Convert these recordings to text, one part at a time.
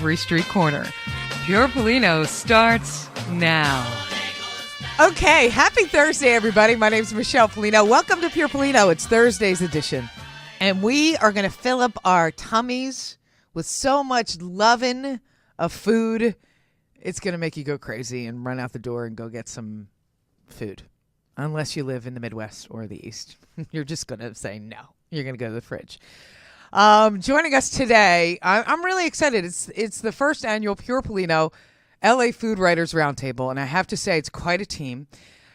every street corner. Pure Pollino starts now. Okay, happy Thursday, everybody. My name's Michelle Pollino. Welcome to Pure Pollino. It's Thursday's edition. And we are going to fill up our tummies with so much loving of food. It's going to make you go crazy and run out the door and go get some food. Unless you live in the Midwest or the East. You're just going to say no. You're going to go to the fridge. Joining us today, I'm really excited. It's the first annual Pure Pollino LA Food Writers Roundtable, and I have to say it's quite a team.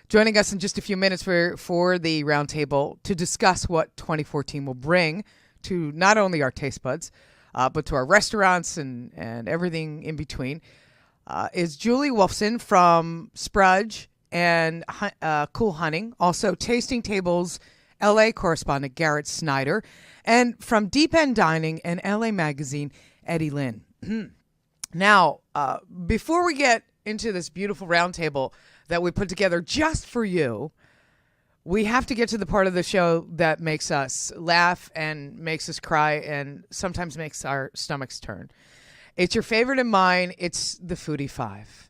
Joining us in just a few minutes for the roundtable to discuss what 2014 will bring to not only our taste buds, but to our restaurants and everything in between, is Julie Wolfson from Sprudge and Cool Hunting, also Tasting Tables LA correspondent Garret Snyder, and from Deep End Dining and LA Magazine, Eddie Lynn. Now, before we get into this beautiful roundtable that we put together just for you, we have to get to the part of the show that makes us laugh and makes us cry and sometimes makes our stomachs turn. It's your favorite and mine. It's the Foodie 5.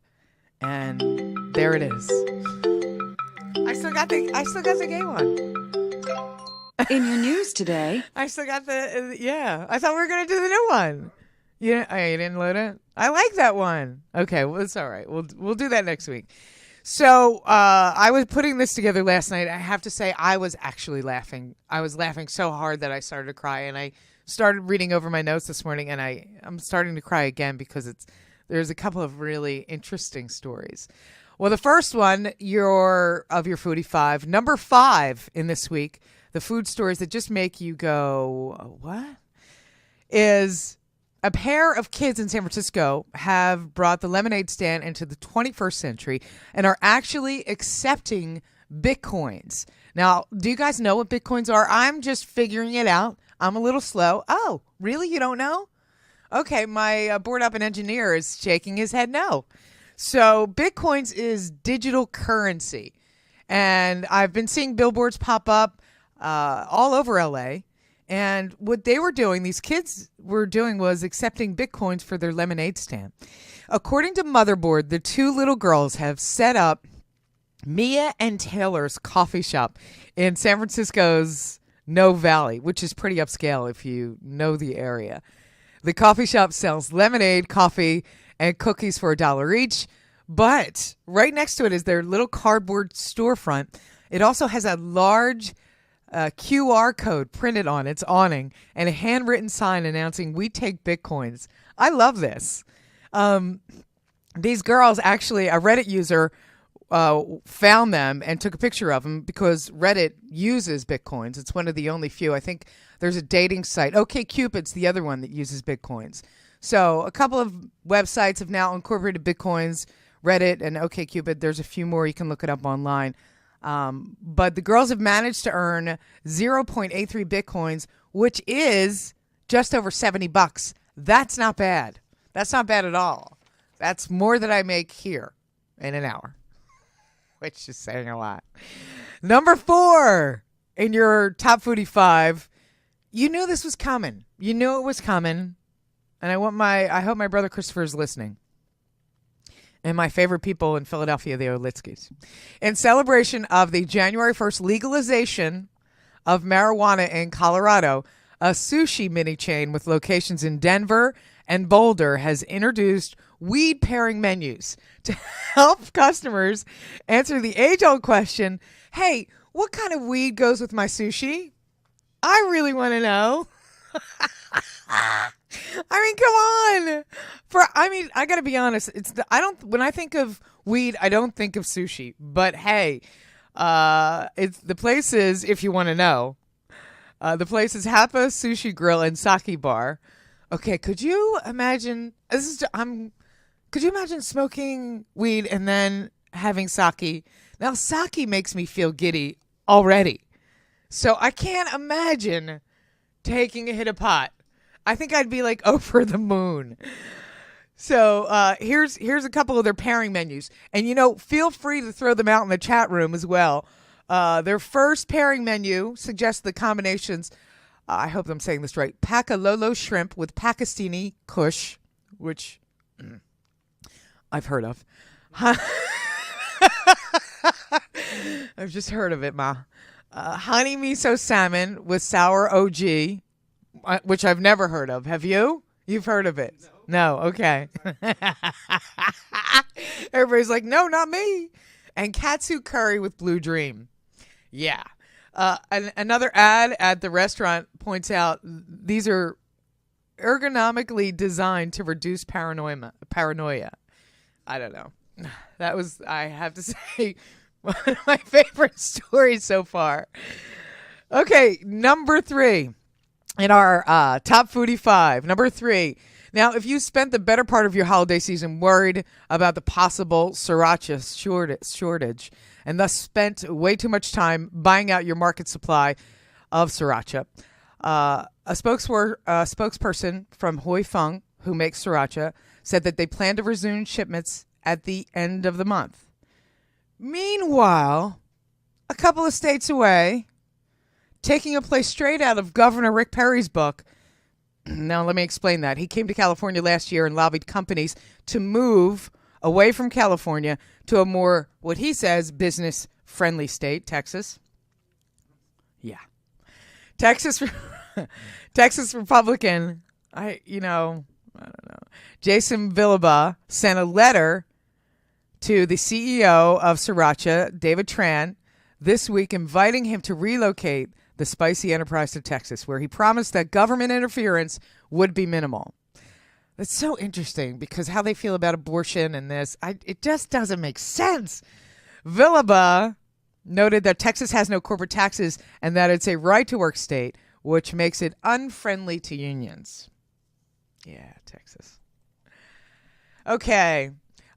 And there it is. I still got the gay one. In your news today. I still got the, I thought we were going to do the new one. You didn't load it? I like that one. Okay, well, it's all right. We'll do that next week. So I was putting this together last night. I have to say I was actually laughing. I was laughing so hard that I started to cry, and I started reading over my notes this morning, and I'm starting to cry again because there's a couple of really interesting stories. Well, the first one, of your Foodie 5, number 5 in this week, the food stories that just make you go, what? Is a pair of kids in San Francisco have brought the lemonade stand into the 21st century and are actually accepting Bitcoins. Now, do you guys know what Bitcoins are? I'm just figuring it out. I'm a little slow. Oh, really? You don't know? Okay, my board up and engineer is shaking his head no. So Bitcoins is digital currency. And I've been seeing billboards pop up all over LA. And what they were doing, these kids were doing, was accepting Bitcoins for their lemonade stand. According to Motherboard, the two little girls have set up Mia and Taylor's coffee shop in San Francisco's No Valley, which is pretty upscale if you know the area. The coffee shop sells lemonade, coffee, and cookies for $1 each. But right next to it is their little cardboard storefront. It also has a large QR code printed on its awning and a handwritten sign announcing "We take Bitcoins." I love this. These girls, actually, a Reddit user found them and took a picture of them because Reddit uses Bitcoins. It's one of the only few. I think there's a dating site. OkCupid's the other one that uses Bitcoins. So a couple of websites have now incorporated Bitcoins, Reddit and OkCupid. There's a few more. You can look it up online. But the girls have managed to earn 0.83 Bitcoins, which is just over $70. That's not bad. That's not bad at all. That's more than I make here in an hour, which is saying a lot. Number 4 in your top Foodie 5. You knew this was coming. You knew it was coming. And I hope my brother Christopher is listening. And my favorite people in Philadelphia, the Olitskis. In celebration of the January 1st legalization of marijuana in Colorado, a sushi mini chain with locations in Denver and Boulder has introduced weed pairing menus to help customers answer the age-old question, hey, what kind of weed goes with my sushi? I really want to know. I mean, come on. I gotta be honest. When I think of weed, I don't think of sushi. But hey, the place is, if you want to know, the place is Hapa Sushi Grill and Sake Bar. Okay, could you imagine? Could you imagine smoking weed and then having sake? Now, sake makes me feel giddy already, so I can't imagine taking a hit of pot. I think I'd be like over the moon. So here's a couple of their pairing menus. And, feel free to throw them out in the chat room as well. Their first pairing menu suggests the combinations, I hope I'm saying this right, Pacalolo shrimp with Pakistani Kush, which I've heard of. I've just heard of it, Ma. Honey miso salmon with sour OG, which I've never heard of. Have you? You've heard of it? No. Okay. Everybody's like, no, not me. And katsu curry with blue dream. Yeah. Another ad at the restaurant points out these are ergonomically designed to reduce paranoia. I don't know. That was, I have to say, one of my favorite stories so far. Okay, number 3 in our top foodie 5. Number 3. Now, if you spent the better part of your holiday season worried about the possible sriracha shortage and thus spent way too much time buying out your market supply of sriracha, a spokesperson from Hoi Fung, who makes sriracha, said that they plan to resume shipments at the end of the month. Meanwhile, a couple of states away, taking a place straight out of Governor Rick Perry's book. Now, let me explain that. He came to California last year and lobbied companies to move away from California to a more, what he says, business-friendly state, Texas. Yeah. Texas Republican, I don't know. Jason Villaba sent a letter to the CEO of Sriracha, David Tran, this week inviting him to relocate the spicy enterprise to Texas, where he promised that government interference would be minimal. That's so interesting because how they feel about abortion and this, it just doesn't make sense. Villaba noted that Texas has no corporate taxes and that it's a right-to-work state, which makes it unfriendly to unions. Yeah, Texas. Okay.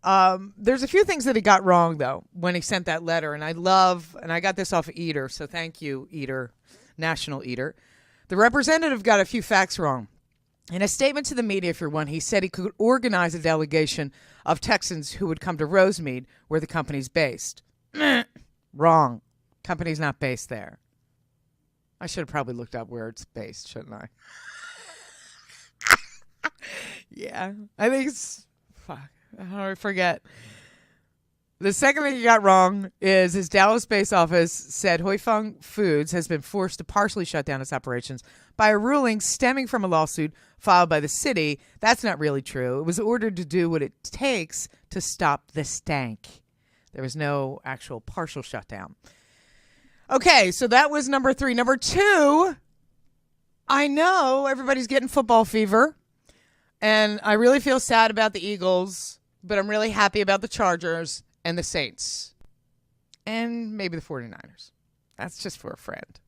There's a few things that he got wrong, though, when he sent that letter. And I got this off of Eater, so thank you, Eater, National Eater. The representative got a few facts wrong. In a statement to the media, for one, he said he could organize a delegation of Texans who would come to Rosemead, where the company's based. Wrong. Company's not based there. I should have probably looked up where it's based, shouldn't I? Yeah, I think it's... Fuck. I forget. The second thing he got wrong is his Dallas-based office said Hoi Fung Foods has been forced to partially shut down its operations by a ruling stemming from a lawsuit filed by the city. That's not really true. It was ordered to do what it takes to stop the stank. There was no actual partial shutdown. Okay, so that was number 3. Number 2, I know everybody's getting football fever, and I really feel sad about the Eagles, but I'm really happy about the Chargers and the Saints and maybe the 49ers. That's just for a friend.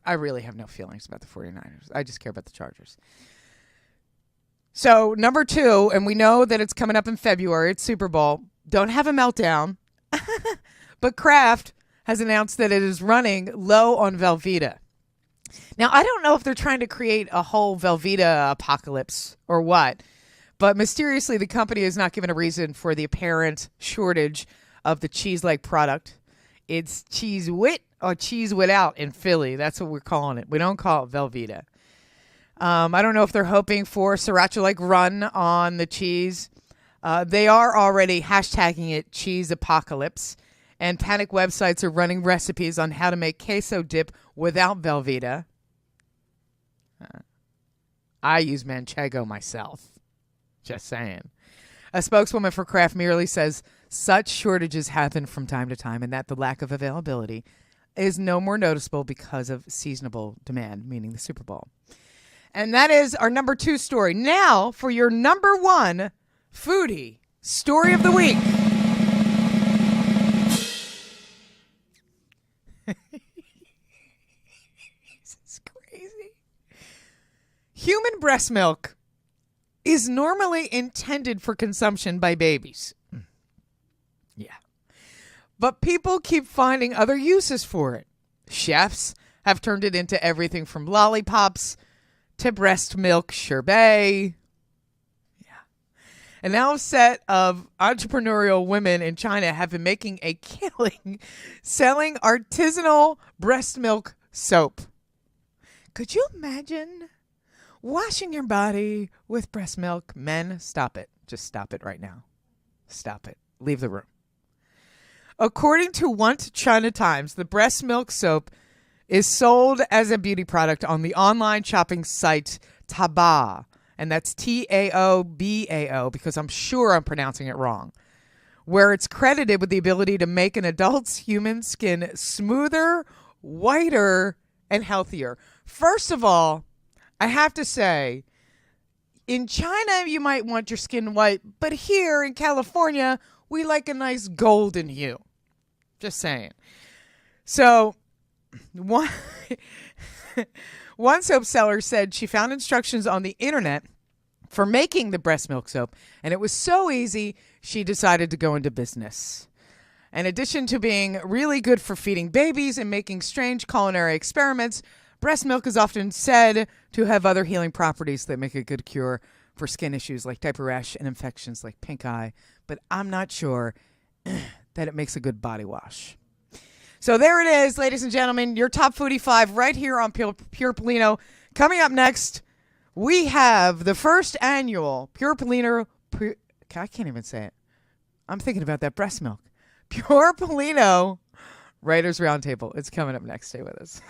I really have no feelings about the 49ers. I just care about the Chargers. So number 2, and we know that it's coming up in February. It's Super Bowl. Don't have a meltdown. But Kraft has announced that it is running low on Velveeta. Now, I don't know if they're trying to create a whole Velveeta apocalypse or what, but mysteriously, the company has not given a reason for the apparent shortage of the cheese-like product. It's Cheese Wit or Cheese Without in Philly. That's what we're calling it. We don't call it Velveeta. I don't know if they're hoping for a sriracha-like run on the cheese. They are already hashtagging it Cheese Apocalypse, and panic websites are running recipes on how to make queso dip without Velveeta. I use Manchego myself. Just saying. A spokeswoman for Kraft merely says such shortages happen from time to time and that the lack of availability is no more noticeable because of seasonable demand, meaning the Super Bowl. And that is our number 2 story. Now for your number 1 foodie story of the week. This is crazy. Human breast milk is normally intended for consumption by babies. Yeah. But people keep finding other uses for it. Chefs have turned it into everything from lollipops to breast milk sherbet. Yeah. And now a set of entrepreneurial women in China have been making a killing selling artisanal breast milk soap. Could you imagine washing your body with breast milk. Men, stop it. Just stop it right now. Stop it. Leave the room. According to Once China Times, the breast milk soap is sold as a beauty product on the online shopping site Taobao. And that's Taobao, because I'm sure I'm pronouncing it wrong, where it's credited with the ability to make an adult's human skin smoother, whiter, and healthier. First of all, I have to say, in China, you might want your skin white, but here in California, we like a nice golden hue. Just saying. So, one soap seller said she found instructions on the internet for making the breast milk soap, and it was so easy, she decided to go into business. In addition to being really good for feeding babies and making strange culinary experiments, breast milk is often said to have other healing properties that make a good cure for skin issues like diaper rash and infections like pink eye, but I'm not sure that it makes a good body wash. So there it is, ladies and gentlemen, your top foodie 5 right here on Pure Pollino. Coming up next, we have the first annual Pure Pollino. I can't even say it. I'm thinking about that breast milk. Pure Pollino Writers Roundtable. It's coming up next. Stay with us.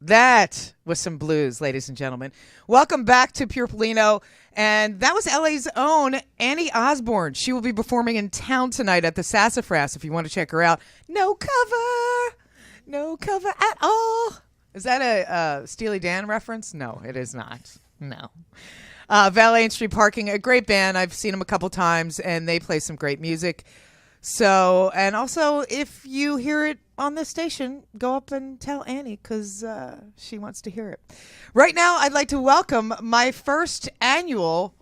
That was some blues, ladies and gentlemen. Welcome back to Pure Pollino. And that was LA's own Annie Osborne. She will be performing in town tonight at the Sassafras if you want to check her out. No cover. No cover at all. Is that a Steely Dan reference? No, it is not. No. Valet and Street Parking, a great band. I've seen them a couple times, and they play some great music. So, and also, if you hear it on this station, go up and tell Annie because she wants to hear it. Right now, I'd like to welcome my first annual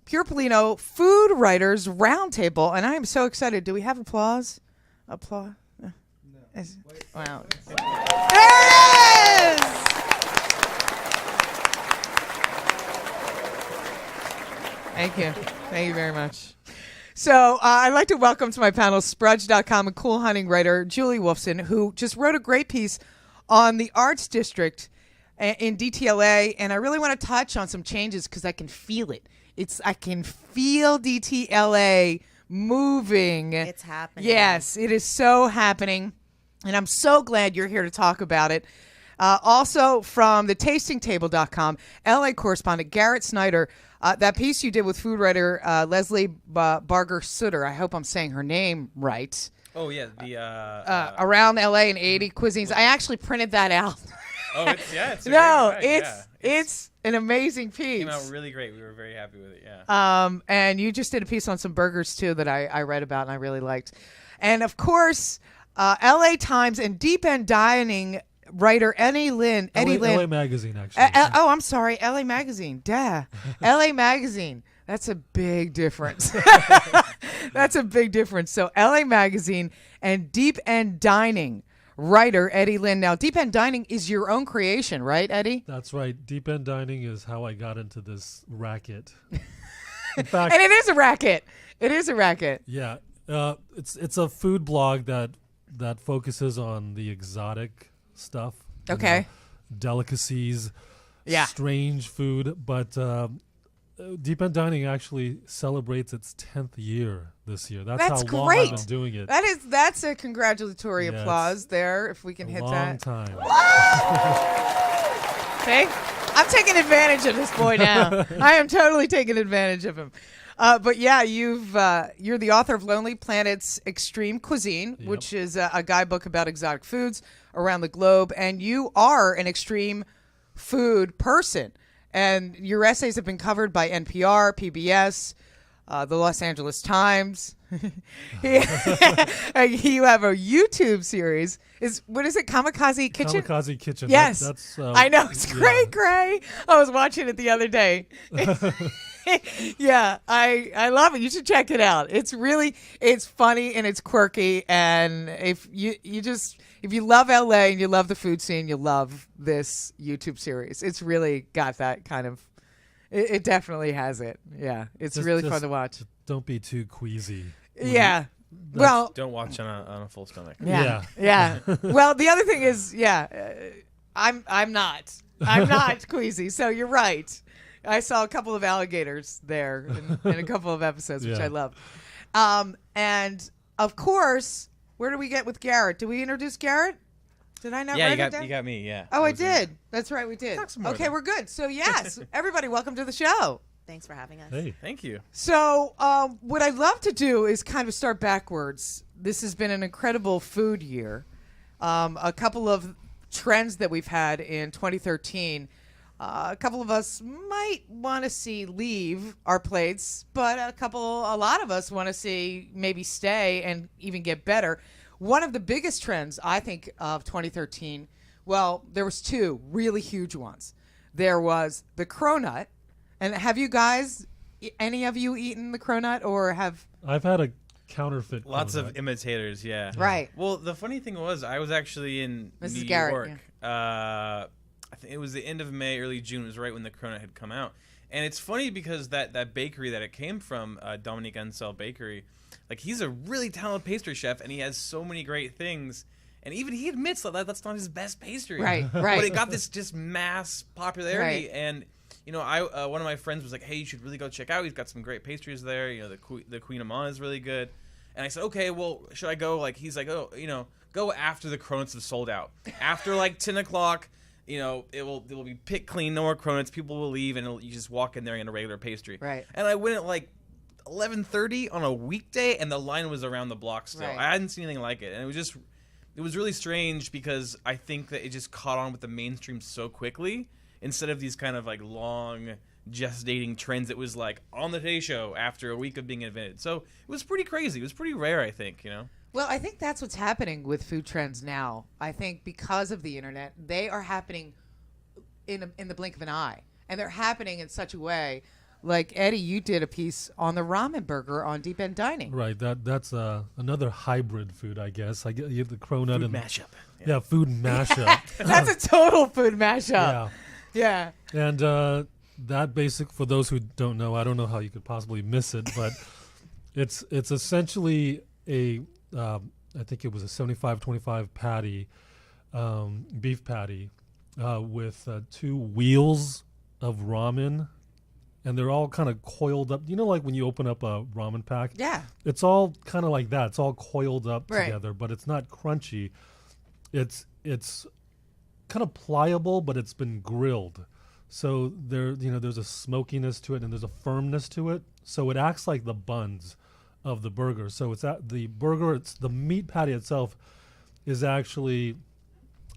Pure Pollino Food Writers Roundtable, and I am so excited. Do we have applause? Applause? No. Wow. There it is! Thank you. Thank you very much. So I'd like to welcome to my panel Sprudge.com and cool hunting writer Julie Wolfson, who just wrote a great piece on the Arts District in DTLA, and I really want to touch on some changes because I can feel it. I can feel DTLA moving. It's happening. Yes, it is so happening, and I'm so glad you're here to talk about it. Also from the tastingtable.com, LA correspondent Garret Snyder. That piece you did with food writer Leslie Barger-Sutter, I hope I'm saying her name right. Oh, yeah. Around LA and 80 cuisines. I actually printed that out. Oh, it's no, great, it's an amazing piece. It came out really great. We were very happy with it, yeah. And you just did a piece on some burgers, too, that I read about and I really liked. And, of course, LA Times and Deep End Dining writer Eddie Lynn. LA Magazine, actually. I'm sorry, LA Magazine. Duh. LA Magazine. That's a big difference. That's a big difference. So LA Magazine and Deep End Dining writer Eddie Lynn. Now, Deep End Dining is your own creation, right, Eddie? That's right. Deep End Dining is how I got into this racket. In fact, and it is a racket. It is a racket. Yeah. It's a food blog that focuses on the exotic stuff. Okay. Delicacies. Yeah. Strange food. But Deep End Dining actually celebrates its 10th year this year. That's how long great. I've been doing it. That's a congratulatory applause there, if we can hit that. Long time. Okay. I'm taking advantage of this boy now. I am totally taking advantage of him. But yeah, you're the author of Lonely Planet's Extreme Cuisine, Yep. which is a guidebook about exotic foods around the globe. And you are an extreme food person. And your essays have been covered by NPR, PBS, the Los Angeles Times. You have a YouTube series. What is it? Kamikaze Kitchen? Kamikaze Kitchen. Yes. That's I know. It's great, Gray. I was watching it the other day. Yeah, I love it. You should check it out. It's funny and it's quirky. And if you love LA and you love the food scene, you'll love this YouTube series. It's really got that kind of. It definitely has it. Yeah, it's really fun to watch. Don't be too queasy. Yeah. Well, Don't watch on a full stomach. yeah. Well, the other thing is, I'm not queasy. So you're right. I saw a couple of alligators there in a couple of episodes, which I love. And of course, where do we get with Garrett? Do we introduce Garrett? Did I not? Yeah, write it down? you got me. Yeah. Oh, I did. That's right, we did. Talk some more Okay, then. we're good. So yes, everybody, welcome to the show. Thanks for having us. Hey. Thank you. So what I'd love to do is kind of start backwards. This has been an incredible food year. A couple of trends that we've had in 2013. A couple of us might want to see leave our plates, but a lot of us want to see maybe stay and even get better. One of the biggest trends, I think, of 2013, well, there was two really huge ones. There was the cronut. And have you guys, any of you eaten the cronut or have? I've had a counterfeit. Lots cronut. of imitators, yeah. Right. Well, the funny thing was, I was actually in This is New Garrett, York. I think it was the end of May, early June. It was right when the cronut had come out. And it's funny because that bakery that it came from, Dominique Ansel Bakery, like he's a really talented pastry chef, and he has so many great things. And even he admits that that's not his best pastry. Right. But it got this just mass popularity. Right. And you know, one of my friends was like, "Hey, you should really go check out. He's got some great pastries there. You know, the Queen Amman is really good." And I said, "Okay, well, should I go?" Like he's like, "Oh, you know, go after the cronuts have sold out. After like 10 o'clock." you know, it will be picked clean, no more cronuts. People will leave, and you just walk in there and get a regular pastry. Right. And I went at like 11:30 on a weekday, and the line was around the block still. Right. I hadn't seen anything like it, and it was really strange because I think that it just caught on with the mainstream so quickly instead of these kind of like long gestating trends. It was like on the Today Show after a week of being invented. So it was pretty crazy. It was pretty rare, I think, you know. Well, I think that's what's happening with food trends now. I think because of the internet, they are happening in the blink of an eye, and they're happening in such a way. Like Eddie, you did a piece on the ramen burger on Deep End Dining. Right. That's another hybrid food, I guess. I get the cronut Food and mashup. yeah, food mashup. That's a total food mashup. Yeah. Yeah. And that basic, for those who don't know, I don't know how you could possibly miss it, but it's essentially a I think it was a 75-25 patty, beef patty, with 2 wheels of ramen, and they're all kind of coiled up. You know, like when you open up a ramen pack? Yeah. It's all kind of like that. It's all coiled up Right. together, but it's not crunchy. It's kind of pliable, but it's been grilled. So there's a smokiness to it and there's a firmness to it. So it acts like the buns of the burger. So it's the burger. It's the meat patty itself is actually,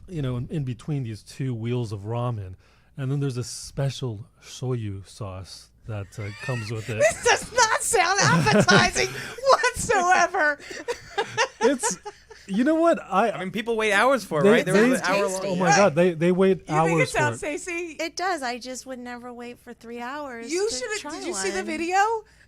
in between these 2 wheels of ramen, and then there's a special shoyu sauce that comes with it. This does not sound appetizing whatsoever. It's, you know what? I mean, people wait hours for it, They- right? There was they- an hour tasty. Oh long. my God, they wait You hours think it for sounds it. Stacey? It does. I just would never wait for 3 hours. You to should have. try Did you see the one. video?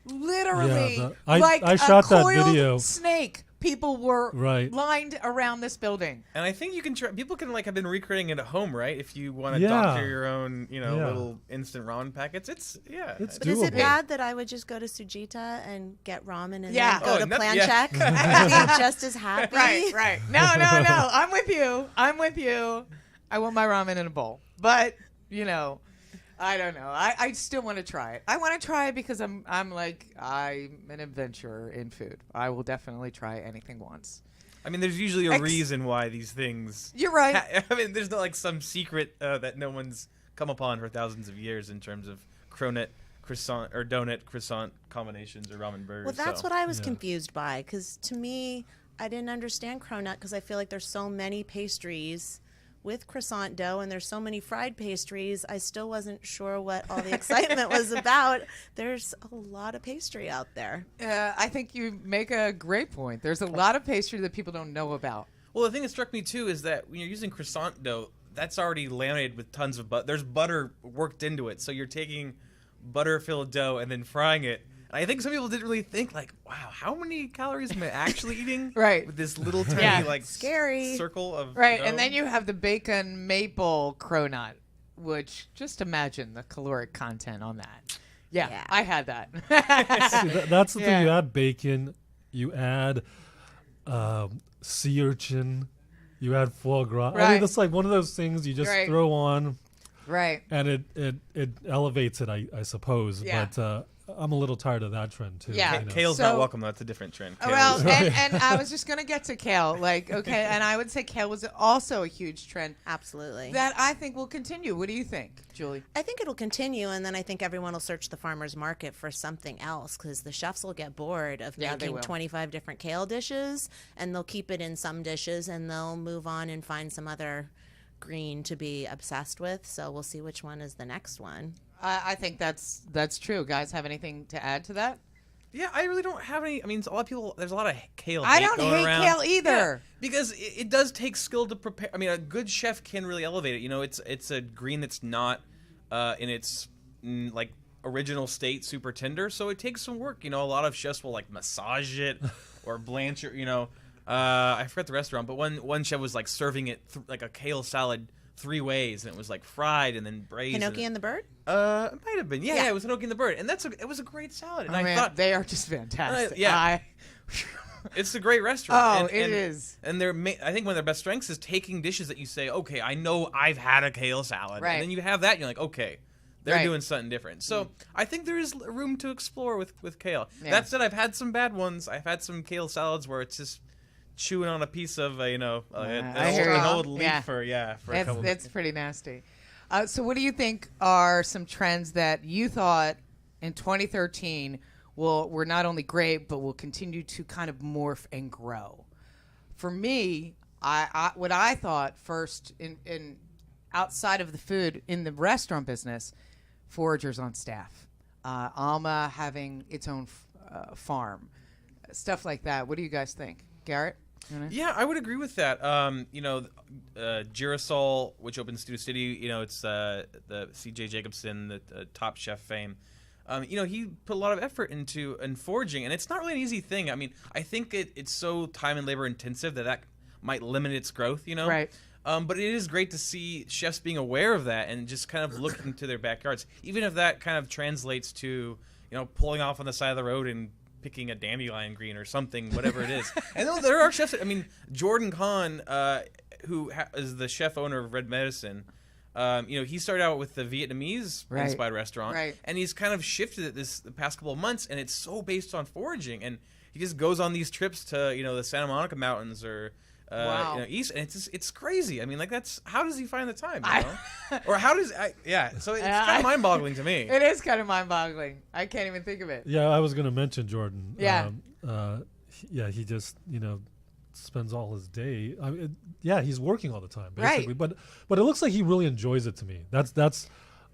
Literally, Yeah, I like shot a that coiled video. snake. People were Right. lined around this building. And I think you can try. People can have been recreating it at home, right? If you want to Yeah. doctor your own, Yeah. little instant ramen packets. It's It's But is it doable. bad that I would just go to Sujita and get ramen and Yeah. then go Oh, to that- plan yeah. check and be just as happy? Right. No. I'm with you. I want my ramen in a bowl. But, I don't know. I still want to try it. I want to try it because I'm an adventurer in food. I will definitely try anything once. I mean, there's usually a Ex- reason why these things. You're right. I mean, there's not like some secret that no one's come upon for thousands of years in terms of cronut, croissant, or donut croissant combinations or ramen burgers. Well, that's so. what I was Yeah. confused by, because to me, I didn't understand cronut because I feel like there's so many pastries with croissant dough and there's so many fried pastries. I still wasn't sure what all the excitement was about. There's a lot of pastry out there. I think you make a great point. There's a lot of pastry that people don't know about. Well, the thing that struck me too is that when you're using croissant dough, that's already laminated with tons of butter. There's butter worked into it, so you're taking butter-filled dough and then frying it. And I think some people didn't really think, like, wow, how many calories am I actually eating? Right. With this little tiny, Yeah. like, Scary. circle of Right, dough. and then you have the bacon maple cronut, which just imagine the caloric content on that. Yeah. I had that. See, that's the Yeah. thing. You add bacon, you add sea urchin, you add foie gras. I Right. mean, that's like one of those things you just Right. throw on, Right. and it elevates it, I suppose. Yeah. But I'm a little tired of that trend too. Yeah. you know. Kale's So- not welcome. That's a different trend. Kale Well, is- and I was just going to get to kale. Like, okay, and I would say kale was also a huge trend Absolutely. that I think will continue. What do you think, Julie? I think it'll continue, and then I think everyone will search the farmer's market for something else because the chefs will get bored of Yeah, they making will. 25 different kale dishes, and they'll keep it in some dishes, and they'll move on and find some other green to be obsessed with. So we'll see which one is the next one. I think that's true. Guys, have anything to add to that? Yeah, I really don't have any. I mean, a lot of people. There's a lot of kale. I hate don't going hate around. kale either. Yeah, because it does take skill to prepare. I mean, a good chef can really elevate it. It's a green that's not in its like original state super tender, so it takes some work. A lot of chefs will like massage it or blanch it. I forget the restaurant, but one chef was like serving it like a kale salad 3 ways, and it was like fried and then braised. Hinoki and the bird? It might have been. Yeah, it was Hinoki and the bird, and it was a great salad. And Oh, I man, thought they are just fantastic. yeah. it's a great restaurant. Oh, it is. And I think one of their best strengths is taking dishes that you say, okay, I know I've had a kale salad, Right. and then you have that, and you're like, okay, they're Right. doing something different. So I think there is room to explore with kale. Yeah. That said, I've had some bad ones. I've had some kale salads where it's just chewing on a piece of I hear an you. old leaf Yeah. for a couple That's pretty nasty. So what do you think are some trends that you thought in 2013 were not only great, but will continue to kind of morph and grow? For me, what I thought first in outside of the food in the restaurant business, foragers on staff, Alma having its own farm, stuff like that. What do you guys think, Garrett? Yeah, I would agree with that. Girasol, which opened Studio City, it's the C.J. Jacobson, the Top Chef fame. He put a lot of effort into foraging, and it's not really an easy thing. I mean, I think it's so time and labor intensive that might limit its growth, Right. But it is great to see chefs being aware of that and just kind of looking to their backyards, even if that kind of translates to, pulling off on the side of the road and picking a dandelion green or something, whatever it is. And there are chefs. I mean, Jordan Kahn, who is the chef owner of Red Medicine, he started out with the Vietnamese-inspired restaurant, right. and he's kind of shifted it the past couple of months, and it's so based on foraging. And he just goes on these trips to, the Santa Monica Mountains or east, and it's crazy. I mean, like, how does he find the time? Or how does so it's kind of mind-boggling to me. It is kind of mind-boggling. I can't even think of it. Yeah, I was going to mention Jordan. Yeah. He just spends all his day. He's working all the time, basically. Right. But it looks like he really enjoys it to me.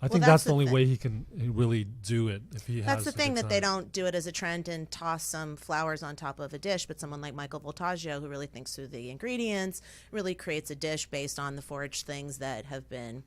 I think that's the only way he can really do it if he has. That's the thing, that they time. don't do it as a trend and toss some flowers on top of a dish, but someone like Michael Voltaggio, who really thinks through the ingredients, really creates a dish based on the foraged things that have been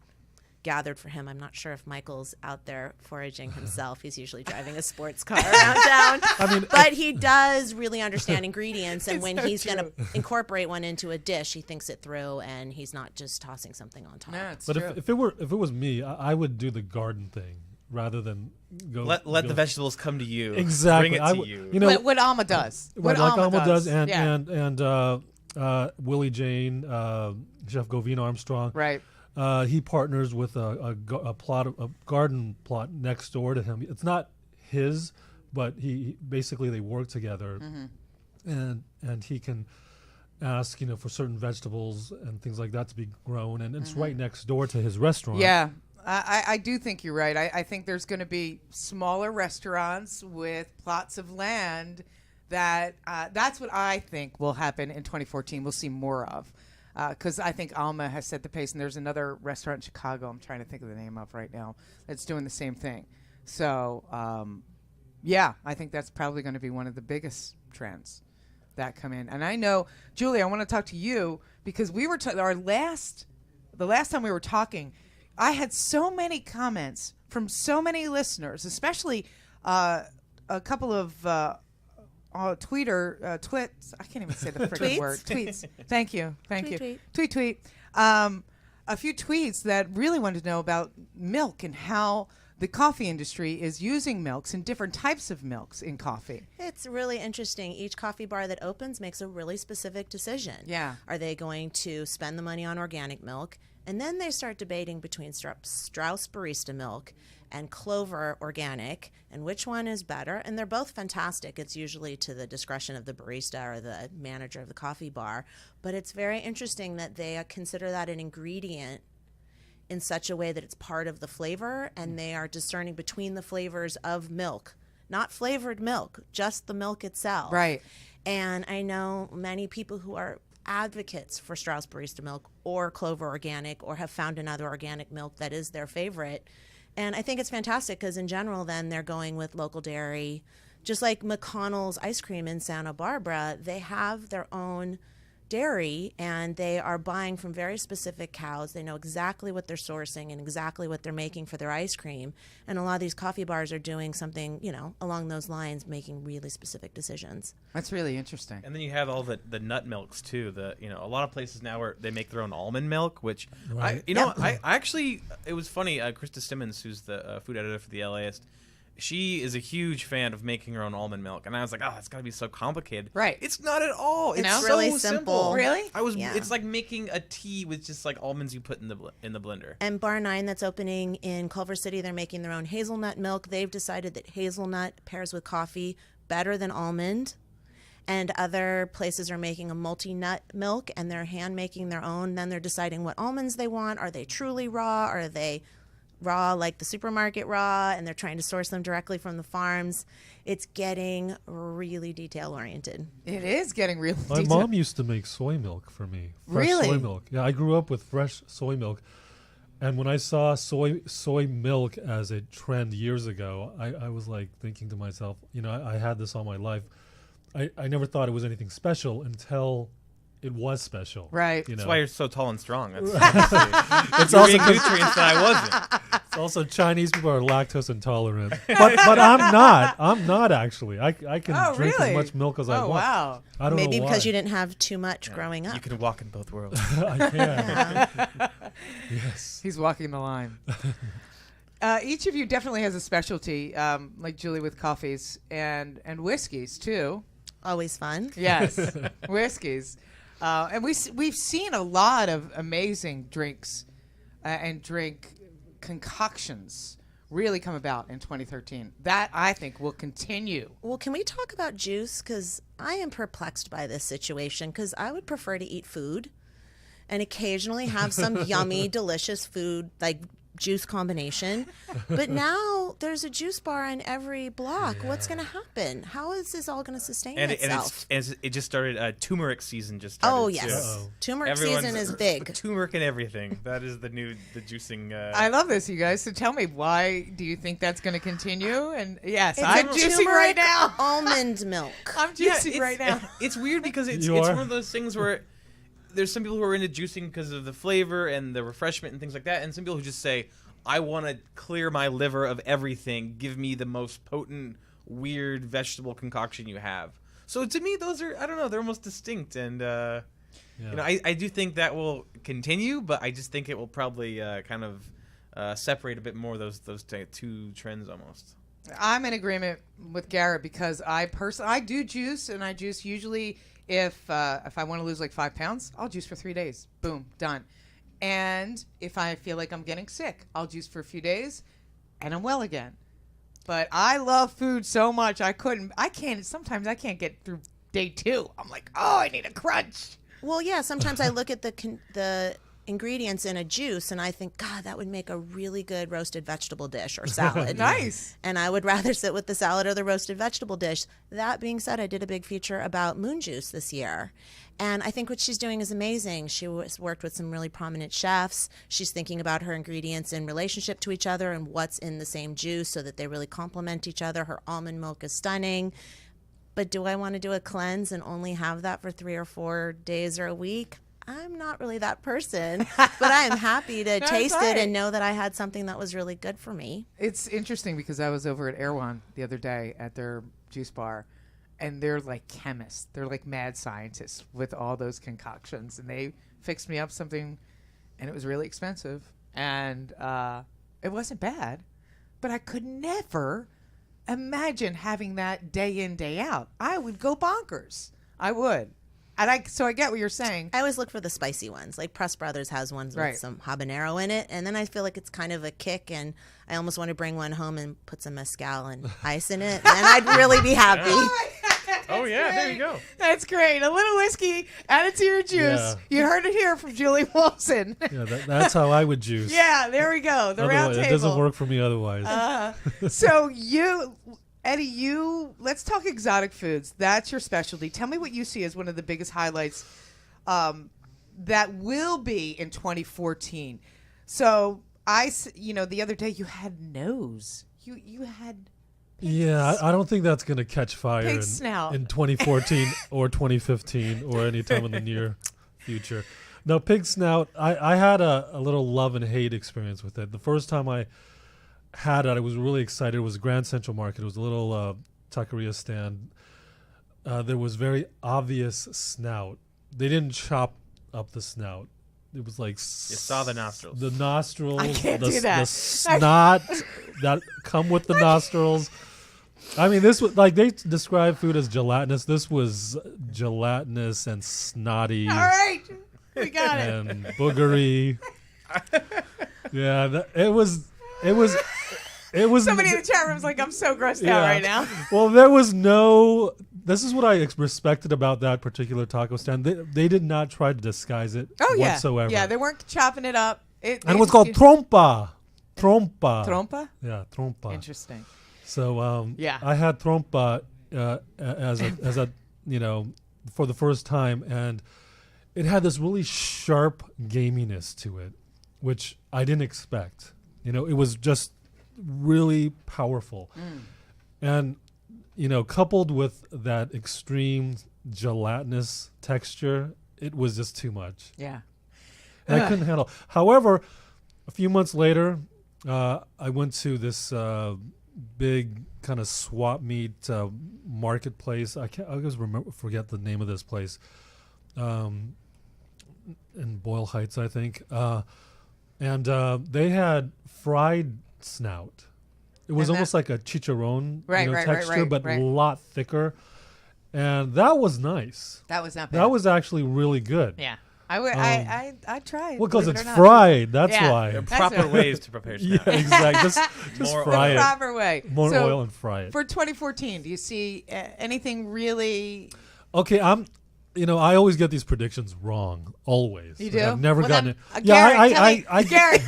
gathered for him. I'm not sure if Michael's out there foraging himself. He's usually driving a sports car around town. But he does really understand ingredients, and when he's going to incorporate one into a dish, he thinks it through, and he's not just tossing something on top. No, it's But true. if it was me, I would do the garden thing rather than go. Let the vegetables come to you. Exactly. Bring it to you. What Alma does. What Alma does, and yeah. Willie Jane, Chef Govina Armstrong. Right. He partners with a garden plot next door to him. It's not his, but he basically they work together, and he can ask for certain vegetables and things like that to be grown, and it's right next door to his restaurant. Yeah. I do think you're right. I think there's going to be smaller restaurants with plots of land that's what I think will happen in 2014. We'll see more of. Because I think Alma has set the pace, and there's another restaurant in Chicago I'm trying to think of the name of right now that's doing the same thing. So, I think that's probably going to be one of the biggest trends that come in. And I know, Julie, I want to talk to you because we were the last time we were talking, I had so many comments from so many listeners, especially a couple of twits. I can't even say the freaking word. Tweets. Thank you. Tweet. A few tweets that really wanted to know about milk and how the coffee industry is using milks and different types of milks in coffee. It's really interesting. Each coffee bar that opens makes a really specific decision. Yeah. Are they going to spend the money on organic milk? And then they start debating between Strauss Barista milk and Clover Organic, and which one is better. And they're both fantastic. It's usually to the discretion of the barista or the manager of the coffee bar. But it's very interesting that they consider that an ingredient in such a way that it's part of the flavor, and they are discerning between the flavors of milk, not flavored milk, just the milk itself. Right. And I know many people who are advocates for Strauss Barista milk or Clover Organic, or have found another organic milk that is their favorite. And I think it's fantastic because in general then they're going with local dairy. Just like McConnell's ice cream in Santa Barbara, they have their own dairy, and they are buying from very specific cows. They know exactly what they're sourcing and exactly what they're making for their ice cream. And a lot of these coffee bars are doing something, along those lines, making really specific decisions. That's really interesting. And then you have all the nut milks too. A lot of places now where they make their own almond milk, which Right. I actually, it was funny. Krista Simmons, who's the food editor for the LAist, she is a huge fan of making her own almond milk, and I was like, "Oh, it's got to be so complicated." Right? It's not at all. It's so really simple. Really? It's like making a tea with just like almonds you put in the blender. And Bar 9 that's opening in Culver City, they're making their own hazelnut milk. They've decided that hazelnut pairs with coffee better than almond. and other places are making a multi-nut milk and they're hand making their own. Then they're deciding what almonds they want. Are they truly raw? Are they raw like the supermarket raw? And they're trying to source them directly from the farms. It's getting really detail oriented. It is getting really My detailed. mom used to make soy milk for me. Fresh Really? soy milk. Yeah, I grew up with fresh soy milk. And when I saw soy milk as a trend years ago, I was like thinking to myself, I had this all my life. I never thought it was anything special until it was special. Right. That's why you're so tall and strong. That's It's you're also getting nutrients that I wasn't. It's also Chinese people are lactose intolerant, but I'm not. I'm not actually. I can drink really? as much milk as I Oh, want. wow. I don't Maybe know because why. you didn't have too much growing up. You can walk in both worlds. I can. Yes. He's walking the line. Each of you definitely has a specialty, like Julie with coffees and whiskeys too. Always fun. Yes, whiskeys, and we've seen a lot of amazing drinks and drink concoctions really come about in 2013. That I think will continue. Well, can we talk about juice? Because I am perplexed by this situation because I would prefer to eat food and occasionally have some yummy, delicious food like juice combination. But now there's a juice bar in every block. Yeah. What's going to happen? How is this all going to sustain And itself? it just started. Turmeric season just started. Oh, too. yes. Uh-oh. Turmeric Everyone's season is big. Turmeric and everything. That is the juicing. I love this, you guys. So tell me, why do you think that's going to continue? And yes, It's I'm a juicing right turmeric now. almond milk. I'm juicing right now. It's weird because it's You one are? of those things where there's some people who are into juicing because of the flavor and the refreshment and things like that, and some people who just say, I want to clear my liver of everything. Give me the most potent, weird vegetable concoction you have. So to me, those are, I don't know, they're almost distinct. And, I do think that will continue, but I just think it will probably kind of separate a bit more those two trends almost. I'm in agreement with Garrett because I do juice, and I juice usually if I want to lose like 5 pounds, I'll juice for 3 days. Boom, done. And if I feel like I'm getting sick, I'll juice for a few days, and I'm well again. But I love food so much, sometimes I can't get through day 2. I'm like, oh, I need a crunch. Well, yeah, sometimes I look at the ingredients in a juice and I think, God, that would make a really good roasted vegetable dish or salad. Nice. And I would rather sit with the salad or the roasted vegetable dish. That being said, I did a big feature about moon juice this year. And I think what she's doing is amazing. She worked with some really prominent chefs. She's thinking about her ingredients in relationship to each other and what's in the same juice so that they really complement each other. Her almond milk is stunning. But do I want to do a cleanse and only have that for 3 or 4 days or a week? I'm not really that person, but I am happy to taste it and know that I had something that was really good for me. It's interesting because I was over at Erewhon the other day at their juice bar, and they're like chemists. They're like mad scientists with all those concoctions, and they fixed me up something, and it was really expensive, and it wasn't bad, but I could never imagine having that day in, day out. I would go bonkers. I would. And so I get what you're saying. I always look for the spicy ones. Like Press Brothers has ones with some habanero in it, and then I feel like it's kind of a kick, and I almost want to bring one home and put some mezcal and ice in it, and I'd really be happy. Oh, yeah, there you go. That's great. A little whiskey, add it to your juice. Yeah. You heard it here from Julie Wolfson. Yeah, that's how I would juice. Yeah, there we go. The round Otherwise, table. it doesn't work for me otherwise. So Eddie, let's talk exotic foods. That's your specialty. Tell me what you see as one of the biggest highlights that will be in 2014. So the other day you had nose. You had. Yeah, I don't think that's going to catch fire Pig snout. in 2014 or 2015 or any time in the near future. No, pig snout, I had a little love and hate experience with it. The first time I had it, I was really excited. It was Grand Central Market. It was a little taqueria stand. There was very obvious snout. They didn't chop up the snout. It was like You saw the nostrils. the nostrils, I can't the, do that. the snot that come with the nostrils. I mean, this was like they describe food as gelatinous. This was gelatinous and snotty All right, we got it. and boogery. Yeah, it was. Somebody in the chat room's like, I'm so grossed out right now. Well, there was no this is what I respected about that particular taco stand. They did not try to disguise it whatsoever. Yeah, they weren't chopping it up. And it was called trompa. Trompa? Yeah, trompa. Interesting. So Yeah. I had trompa as a for the first time, and it had this really sharp gaminess to it, which I didn't expect. It was just really powerful. And coupled with that extreme gelatinous texture, it was just too much. Yeah. And I couldn't handle. However, a few months later, I went to this big kind of swap meet marketplace. I always forget the name of this place. In Boyle Heights, I think. And they had fried snout. It was almost like a chicharron texture, but a lot thicker. And that was nice. That was not bad. That was actually really good. Yeah. I tried. Well, because believe it's it or not. fried. That's Yeah. why. There are proper ways to prepare Yeah, snout. exactly. Just More fry The it. proper way. More So, oil and fry it. For 2014, do you see anything really? Okay, I always get these predictions wrong. Always. You Like, do? I've never Well, gotten then, it. Garrett, I Garrett.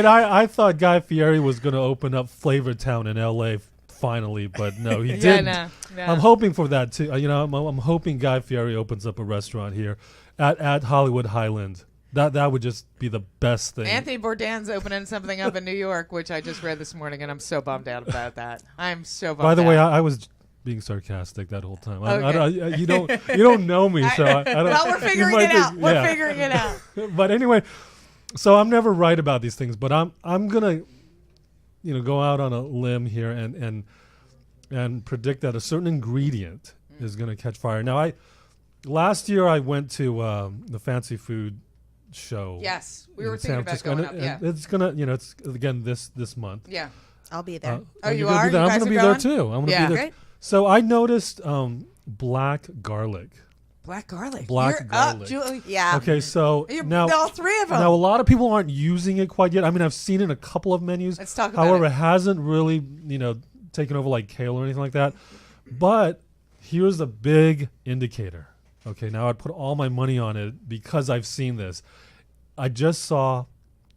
I thought Guy Fieri was going to open up Flavor Town in L.A. finally, but no, he didn't. no. I'm hoping for that too. I'm hoping Guy Fieri opens up a restaurant here at Hollywood Highland. That would just be the best thing. Anthony Bourdain's opening something up in New York, which I just read this morning, and I'm so bummed out about that. I'm so bummed By the way, out. I was being sarcastic that whole time. Okay. You don't know me, so I don't. Well, we're you figuring might it out. think- We're yeah. figuring it out. But anyway, so I'm never right about these things, but I'm gonna go out on a limb here and predict that a certain ingredient is gonna catch fire. Now last year I went to the fancy food show. Yes, we in were San thinking about Francisco, going and up. Yeah, it's gonna it's again this month. yeah. I'll be there. Oh, you you're gonna are? be there? You I'm guys gonna are be going? there too. I'm gonna Yeah. be there. Great. So I noticed black garlic. Black garlic. Black You're garlic. Up, Julie. Yeah. Okay, so now all three of them. Now, a lot of people aren't using it quite yet. I mean, I've seen it in a couple of menus. Let's talk about However, it. it hasn't really, taken over like kale or anything like that. But here's a big indicator. Okay, now I'd put all my money on it because I've seen this. I just saw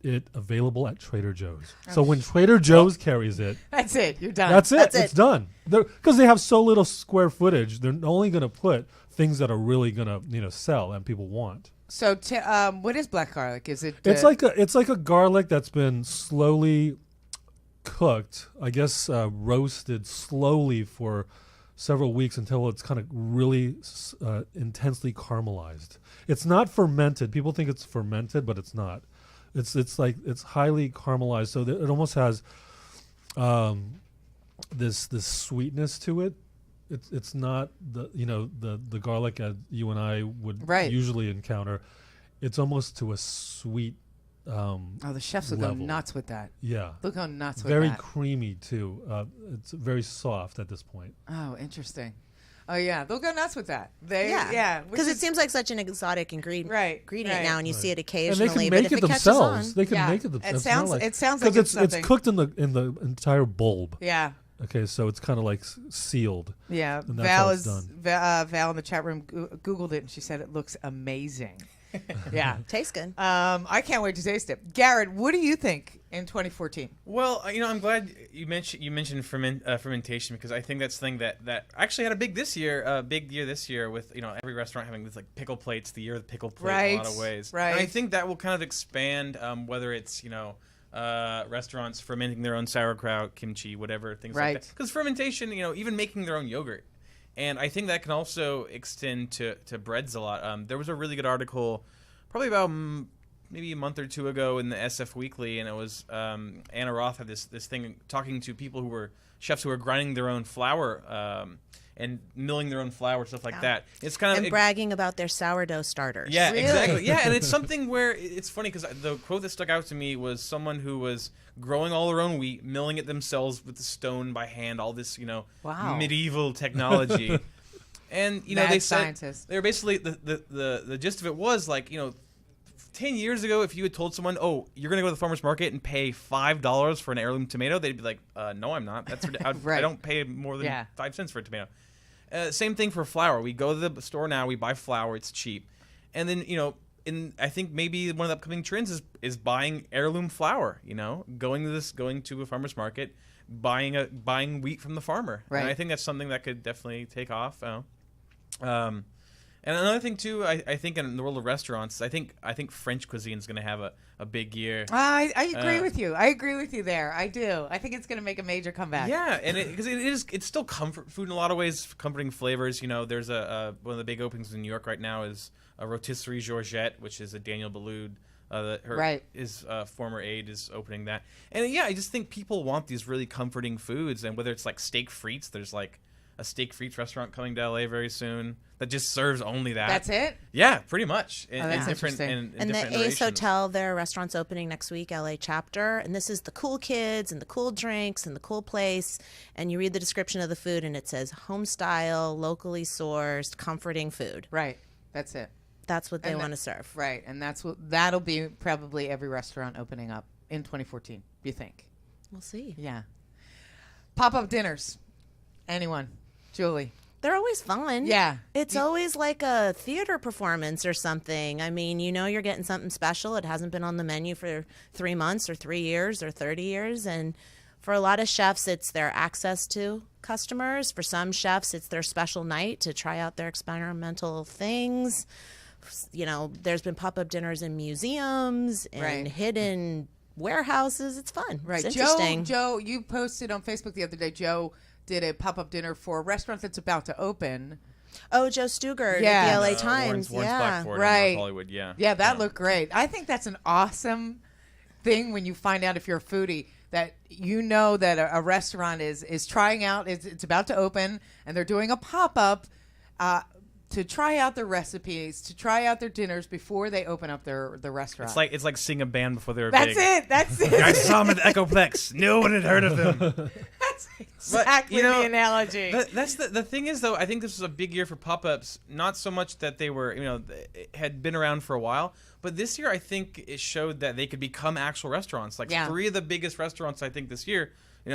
it available at Trader Joe's. So when Trader Joe's carries it, That's it. You're done. that's it. That's It's it. done. Because they have so little square footage, they're only going to put things that are really going to, sell and people want. So, what is black garlic? Is it? It's like a garlic that's been slowly cooked, I guess roasted slowly for several weeks until it's kind of really intensely caramelized. It's not fermented. People think it's fermented, but it's not. It's highly caramelized, so that it almost has this sweetness to it. It's not the garlic as you and I would Right. usually encounter. It's almost to a sweet. Oh, the chefs will go level. nuts with that. Yeah. They'll go nuts with Very that. creamy too. It's very soft at this point. Oh, interesting. Oh, yeah. They'll go nuts with that. Yeah. which Because it is- seems like such an exotic ingredient Right, now, and you see it And they occasionally. can But make if it it catches themselves. on, They can Yeah. make it It themselves. sounds- it sounds like 'cause it's something- cooked in the entire bulb. Yeah. Okay, so it's kind of like sealed. Yeah. And that's Val how is it's done. Val in the chat room Googled it, and she said it looks amazing. Yeah. tastes good. I can't wait to taste it. Garrett, what do you think in 2014? Well, I'm glad you mentioned fermentation, because I think that's the thing that actually had a big year this year with every restaurant having this like pickle plates, the year of the pickle plate in a lot of ways. Right. And I think that will kind of expand whether it's restaurants fermenting their own sauerkraut, kimchi, whatever things Right. like that. Because fermentation, even making their own yogurt. And I think that can also extend to breads a lot. There was a really good article probably about maybe a month or two ago in the SF Weekly, and it was Anna Roth had this thing talking to people who were chefs who were grinding their own flour and milling their own flour, stuff like that. It's kind of And bragging about their sourdough starters. yeah, Really? exactly. Yeah, and it's something where it's funny because the quote that stuck out to me was someone who was growing all their own wheat, milling it themselves with the stone by hand, all this, Wow. medieval technology. And, Mad they said scientist. they were basically the gist of it was like, 10 years ago, if you had told someone, "Oh, you're going to go to the farmer's market and pay $5 for an heirloom tomato," they'd be like, "No, I'm not. That's I Right. don't pay more than Yeah. 5 cents for a tomato." Same thing for flour. We go to the store now. We buy flour. It's cheap, and then I think maybe one of the upcoming trends is buying heirloom flour. Going to a farmer's market, buying wheat from the farmer. Right. And I think that's something that could definitely take off. And another thing too, I think in the world of restaurants, I think French cuisine is going to have a big year. I agree with you. I agree with you there. I do. I think it's going to make a major comeback. Yeah, and because it's still comfort food in a lot of ways, comforting flavors. There's one of the big openings in New York right now is a Rotisserie Georgette, which is a Daniel Boulud. His former aide is opening that, and yeah, I just think people want these really comforting foods, and whether it's like steak frites, there's like a steak frites restaurant coming to LA very soon that just serves only that. That's it? Yeah, pretty much. That's interesting. And the Ace Hotel, their restaurant's opening next week, LA chapter. And this is the cool kids and the cool drinks and the cool place. And you read the description of the food and it says home style, locally sourced, comforting food. Right. That's it. That's what they want to serve. Right. And that'll be probably every restaurant opening up in 2014, you think? We'll see. Yeah. Pop-up dinners. Anyone? Julie. They're always fun. Yeah. It's always like a theater performance or something. I mean, you're getting something special. It hasn't been on the menu for 3 months or 3 years or 30 years. And for a lot of chefs, it's their access to customers. For some chefs, it's their special night to try out their experimental things. There's been pop-up dinners in museums and hidden warehouses. It's fun. Right. It's interesting. Joe, you posted on Facebook the other day, Joe did a pop-up dinner for a restaurant that's about to open. Oh, Joe Stugard Yeah. at the LA Times. Warren's yeah. Blackboard in Right. North Hollywood. Yeah. Yeah, that looked great. I think that's an awesome thing when you find out, if you're a foodie, that that a restaurant is trying out, it's about to open, and they're doing a pop-up to try out their recipes, to try out their dinners before they open up the restaurant. It's like seeing a band before they were That's big. That's it. I saw him at the Echoplex. No one had heard of him. That's exactly the analogy. That's the thing is, though, I think this was a big year for pop-ups. Not so much that they were, had been around for a while, but this year I think it showed that they could become actual restaurants. Like 3 of the biggest restaurants I think this year.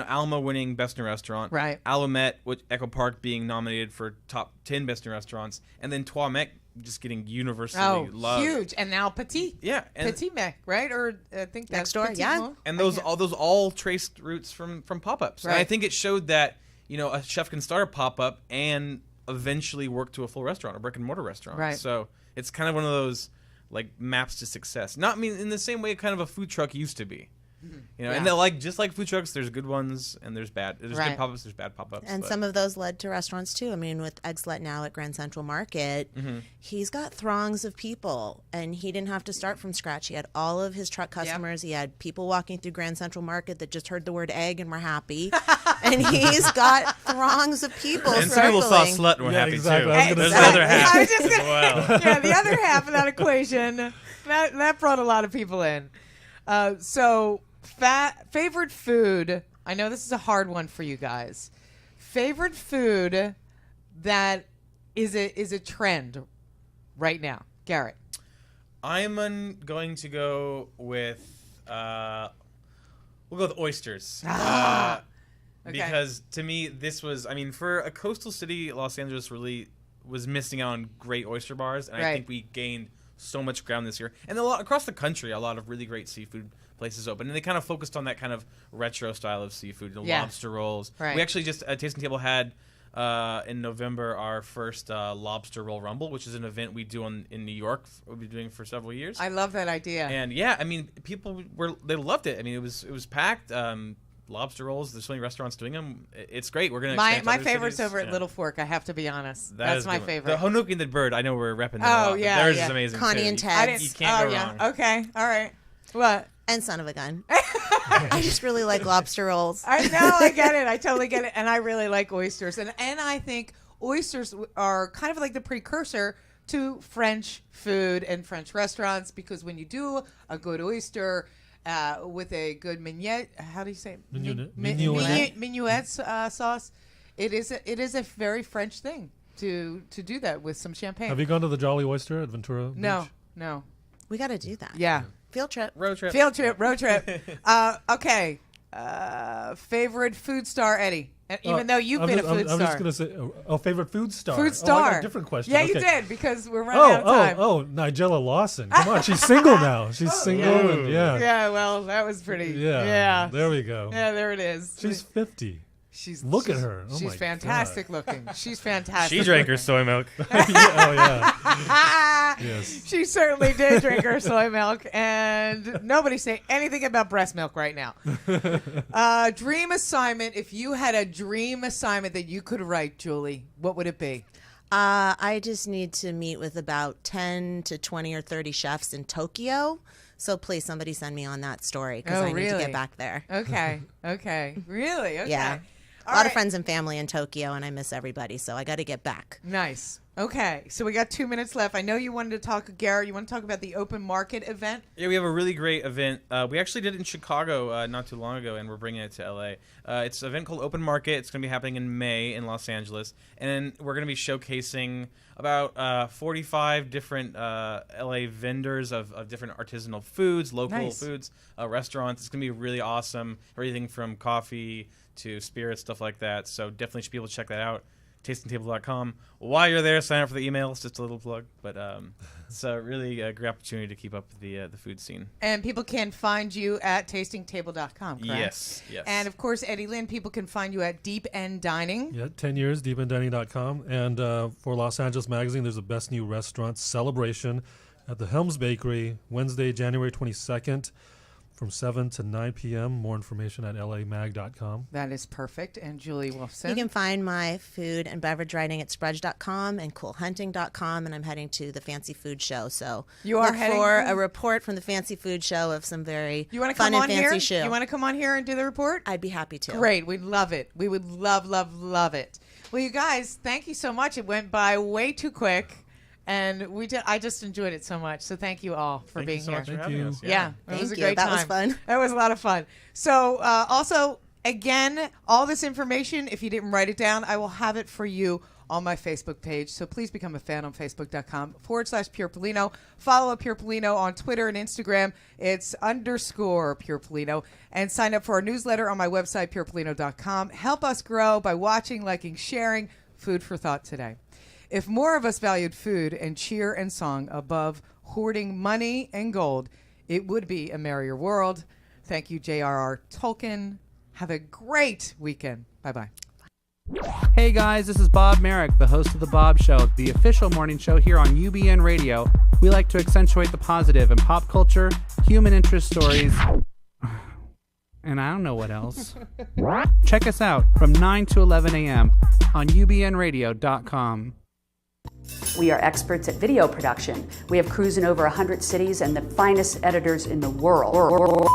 Alma winning Best New Restaurant. Right. Alumet, Echo Park being nominated for top 10 Best New Restaurants. And then Trois Mec just getting universally loved. Huge. And now Petit. Yeah. Petit Mec, right? Or I think that's Next door, Petit yeah. Mec. And those all traced roots from pop-ups. Right. And I think it showed that, a chef can start a pop-up and eventually work to a full restaurant, a brick-and-mortar restaurant. Right. So it's kind of one of those, maps to success. In the same way kind of a food truck used to be. And they're just like food trucks, there's good ones and there's bad. There's good pop-ups, there's bad pop-ups. And some of those led to restaurants too. I mean, with Eggslet now at Grand Central Market, he's got throngs of people, and he didn't have to start from scratch. He had all of his truck customers. He had people walking through Grand Central Market that just heard the word egg and were happy. And he's got throngs of people and some people saw slut and were happy exactly. too. There's the Exactly. other half I was just gonna, as well. Yeah, the other half of that equation, that brought a lot of people in. Favorite food. I know this is a hard one for you guys. Favorite food that is a trend right now, Garrett. I'm going to go with we'll go with oysters. Okay. Because to me this was, for a coastal city, Los Angeles really was missing out on great oyster bars, and I think we gained so much ground this year. And across the country, a lot of really great seafood places open, and they kind of focused on that kind of retro style of seafood, lobster rolls. Right. We actually just at Tasting Table had in November our first lobster roll rumble, which is an event we do in New York. We'll be doing for several years. I love that idea. And people they loved it. It was packed. Lobster rolls. There's so many restaurants doing them. It's great. We're gonna my favorite's over at Little Fork. I have to be honest. That's my favorite. The Honuki and the Bird. I know we're repping. Oh yeah, theirs is amazing. Connie too. and Ted. You can't go wrong. Okay, all right. What? And Son of a Gun. I just really like lobster rolls. I know, I get it. I totally get it. And I really like oysters. And I think oysters are kind of like the precursor to French food and French restaurants, because when you do a good oyster with a good mignonette, how do you say it? Mignonette sauce, it is a very French thing to do that with some champagne. Have you gone to the Jolly Oyster at Ventura Beach? No. We got to do that. Yeah. Field trip. Road trip. Road trip. Okay. Favorite food star, Eddie. Even though you've been a food star. I'm just going to say, favorite food star. Food star. Oh, I got a different question. Yeah, okay. you did, because we're running out of time. Nigella Lawson. Come on, she's single now. She's single. And, Yeah, well, that was pretty. Yeah. There we go. Yeah, there it is. She's 50. Look at her. Oh she's my fantastic God. looking. She's fantastic. She drank her soy milk. Yes. She certainly did drink her soy milk, and nobody say anything about breast milk right now. Dream assignment. If you had a dream assignment that you could write, Julie, what would it be? I just need to meet with about 10 to 20 or 30 chefs in Tokyo. So please, somebody send me on that story, because I need to get back there. Okay. Really? Okay. Yeah. A lot of friends and family in Tokyo, and I miss everybody, so I got to get back. Nice. Okay, so we got 2 minutes left. I know you wanted to talk, Garrett, you want to talk about the open market event? Yeah, we have a really great event. We actually did it in Chicago not too long ago, and we're bringing it to LA. It's an event called Open Market. It's going to be happening in May in Los Angeles, and we're going to be showcasing about 45 different LA vendors of different artisanal foods, local foods, restaurants. It's going to be really awesome. Everything from coffee to spirits, stuff like that. So definitely should be able to check that out. tastingtable.com. While you're there, sign up for the email. It's just a little plug, but it's a really great opportunity to keep up with the food scene. And people can find you at tastingtable.com, correct? Yes. And of course, Eddie Lynn, people can find you at Deep End Dining. Yeah, 10 years, deependdining.com. And for Los Angeles Magazine, there's a Best New Restaurant celebration at the Helms Bakery, Wednesday, January 22nd. From 7 to 9 p.m. More information at lamag.com. That is perfect. And Julie Wolfson? You can find my food and beverage writing at sprudge.com and coolhunting.com, and I'm heading to the Fancy Food Show. So look for a report from the Fancy Food Show of some very fun and fancy show. You want to come on here and do the report? I'd be happy to. Great. We'd love it. We would love it. Well, you guys, thank you so much. It went by way too quick. And I just enjoyed it so much. So thank you all for being here. Thank you so much for having us. Yeah, it was a great time. That was fun. That was a lot of fun. So also, again, all this information, if you didn't write it down, I will have it for you on my Facebook page. So please become a fan on Facebook.com/Pure Pollino. Follow Pure Pollino on Twitter and Instagram. It's _Pure Pollino. And sign up for our newsletter on my website, purepollino.com. Help us grow by watching, liking, sharing Food for Thought today. If more of us valued food and cheer and song above hoarding money and gold, it would be a merrier world. Thank you, J.R.R. Tolkien. Have a great weekend. Bye-bye. Hey guys, this is Bob Merrick, the host of The Bob Show, the official morning show here on UBN Radio. We like to accentuate the positive in pop culture, human interest stories, and I don't know what else. Check us out from 9 to 11 a.m. on ubnradio.com. We are experts at video production. We have crews in over 100 cities and the finest editors in the world.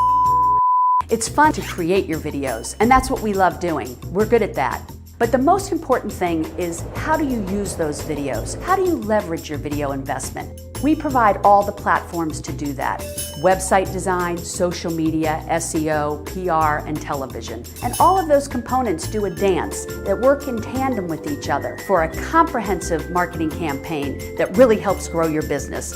It's fun to create your videos, and that's what we love doing. We're good at that. But the most important thing is, how do you use those videos? How do you leverage your video investment? We provide all the platforms to do that. Website design, social media, SEO, PR, and television. And all of those components do a dance that work in tandem with each other for a comprehensive marketing campaign that really helps grow your business.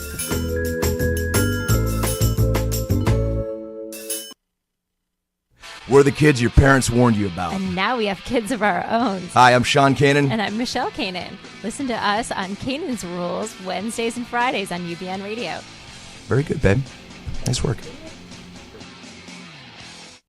We're the kids your parents warned you about. And now we have kids of our own. Hi, I'm Sean Kanan. And I'm Michelle Kanan. Listen to us on Kanan's Rules Wednesdays and Fridays on UBN Radio. Very good, babe. Nice work.